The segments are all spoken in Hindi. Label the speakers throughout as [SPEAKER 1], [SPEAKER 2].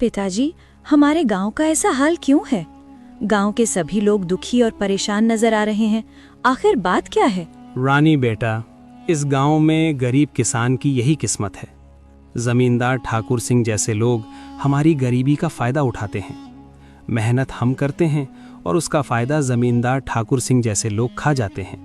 [SPEAKER 1] पिताजी, हमारे गांव का ऐसा हाल क्यों है? गांव के सभी लोग दुखी और परेशान नजर आ रहे हैं। आखिर बात क्या है?
[SPEAKER 2] रानी बेटा, इस गांव में गरीब किसान की यही किस्मत है। जमींदार ठाकुर सिंह जैसे लोग हमारी गरीबी का फायदा उठाते हैं। मेहनत हम करते हैं और उसका फायदा जमींदार ठाकुर सिंह जैसे लोग खा जाते हैं।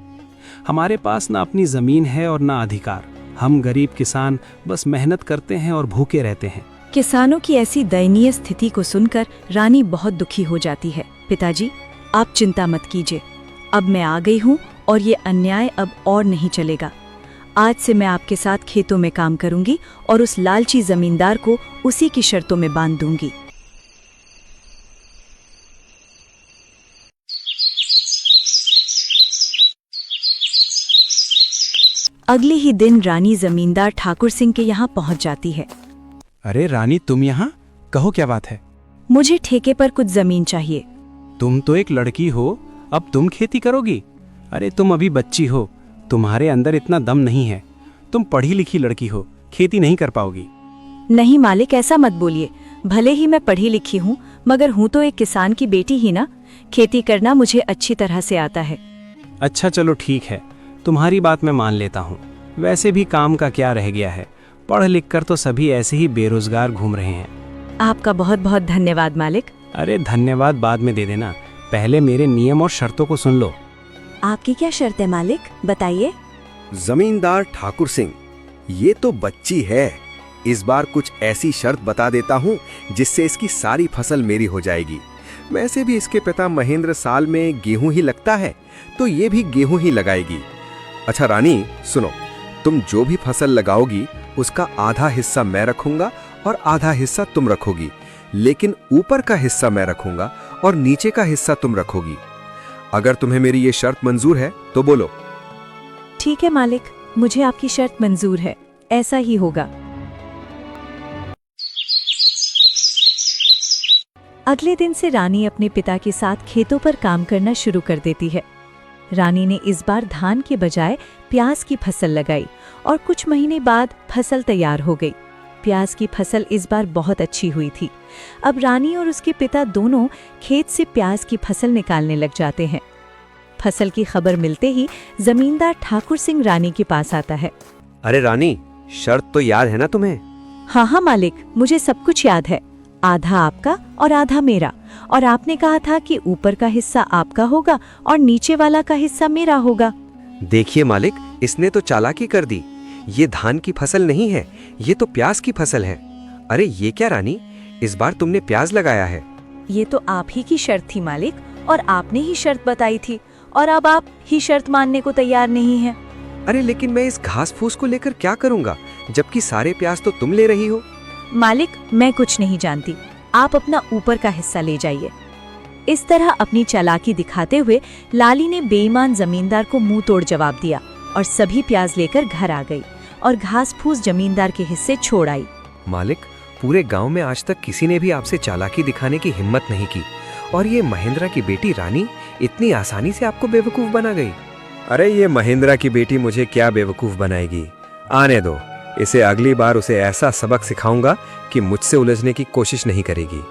[SPEAKER 2] हमारे पास ना अपनी जमीन है और ना अधिकार। हम गरीब किसान बस मेहनत करते हैं और भूखे रहते हैं।
[SPEAKER 1] किसानों की ऐसी दयनीय स्थिति को सुनकर रानी बहुत दुखी हो जाती है। पिताजी, आप चिंता मत कीजिए। अब मैं आ गई हूँ और ये अन्याय अब और नहीं चलेगा। आज से मैं आपके साथ खेतों में काम करूंगी और उस लालची जमींदार को उसी की शर्तों में बांध दूंगी। अगले ही दिन रानी जमींदार ठाकुर सिंह के यहाँ पहुँच जाती है।
[SPEAKER 3] अरे रानी, तुम यहाँ? कहो क्या बात है?
[SPEAKER 1] मुझे ठेके पर कुछ जमीन चाहिए।
[SPEAKER 3] तुम तो एक लड़की हो, अब तुम खेती करोगी? अरे तुम अभी बच्ची हो, तुम्हारे अंदर इतना दम नहीं है। तुम पढ़ी लिखी लड़की हो, खेती नहीं कर पाओगी।
[SPEAKER 1] नहीं मालिक, ऐसा मत बोलिए। भले ही मैं पढ़ी लिखी हूँ, मगर हूँ तो एक किसान की बेटी ही ना। खेती करना मुझे अच्छी तरह से आता है।
[SPEAKER 3] अच्छा चलो ठीक है, तुम्हारी बात मैं मान लेता हूँ। वैसे भी काम का क्या रह गया है, पढ़ लिख कर तो सभी ऐसे ही बेरोजगार घूम रहे हैं।
[SPEAKER 1] आपका बहुत बहुत धन्यवाद मालिक।
[SPEAKER 3] अरे धन्यवाद बाद में दे देना, पहले मेरे नियम और शर्तों को सुन लो।
[SPEAKER 1] आपकी क्या शर्त है मालिक, बताइए।
[SPEAKER 4] जमींदार ठाकुर सिंह, ये तो बच्ची है। इस बार कुछ ऐसी शर्त बता देता हूँ जिससे इसकी सारी फसल मेरी हो जाएगी। वैसे भी इसके पिता महेंद्र साल में गेहूं ही लगता है, तो ये भी गेहूं ही लगाएगी। अच्छा रानी सुनो, तुम जो भी फसल लगाओगी उसका आधा हिस्सा मैं रखूंगा और आधा हिस्सा तुम रखोगी, लेकिन ऊपर का हिस्सा मैं रखूंगा और नीचे का हिस्सा तुम रखोगी। अगर तुम्हें मेरी ये शर्त मंजूर है तो बोलो।
[SPEAKER 1] ठीक है मालिक, मुझे आपकी शर्त मंजूर है, ऐसा ही होगा। अगले दिन से रानी अपने पिता के साथ खेतों पर काम करना शुरू कर देती है। रानी ने इस बार धान के बजाय प्याज की फसल लगाई और कुछ महीने बाद फसल तैयार हो गई। प्याज की फसल इस बार बहुत अच्छी हुई थी। अब रानी और उसके पिता दोनों खेत से प्याज की फसल निकालने लग जाते हैं। फसल की खबर मिलते ही जमींदार ठाकुर सिंह रानी के पास आता है।
[SPEAKER 5] अरे रानी, शर्त तो याद है ना तुम्हें?
[SPEAKER 1] हाँ हाँ मालिक, मुझे सब कुछ याद है। आधा आपका और आधा मेरा, और आपने कहा था कि ऊपर का हिस्सा आपका होगा और नीचे वाला का हिस्सा मेरा होगा।
[SPEAKER 5] देखिए मालिक, इसने तो चालाकी कर दी। ये धान की फसल नहीं है, ये तो प्याज की फसल है। अरे ये क्या रानी, इस बार तुमने प्याज लगाया है?
[SPEAKER 1] ये तो आप ही की शर्त थी मालिक, और आपने ही शर्त बताई थी, और अब आप ही शर्त मानने को तैयार नहीं हैं।
[SPEAKER 5] अरे लेकिन मैं इस घास फूस को लेकर क्या करूँगा, जबकि सारे प्याज तो तुम ले रही हो।
[SPEAKER 1] मालिक, मैं कुछ नहीं जानती, आप अपना ऊपर का हिस्सा ले जाइए। इस तरह अपनी चालाकी दिखाते हुए लाली ने बेईमान जमींदार को मुंह तोड़ जवाब दिया और सभी प्याज लेकर घर आ गई और घास फूस जमींदार के हिस्से छोड़ आई।
[SPEAKER 5] मालिक, पूरे गांव में आज तक किसी ने भी आपसे चालाकी दिखाने की हिम्मत नहीं की, और ये महेंद्रा की बेटी रानी इतनी आसानी से आपको बेवकूफ बना गई।
[SPEAKER 4] अरे ये महेंद्रा की बेटी मुझे क्या बेवकूफ बनाएगी, आने दो। इसे अगली बार उसे ऐसा सबक सिखाऊंगा कि मुझसे उलझने की कोशिश नहीं करेगी।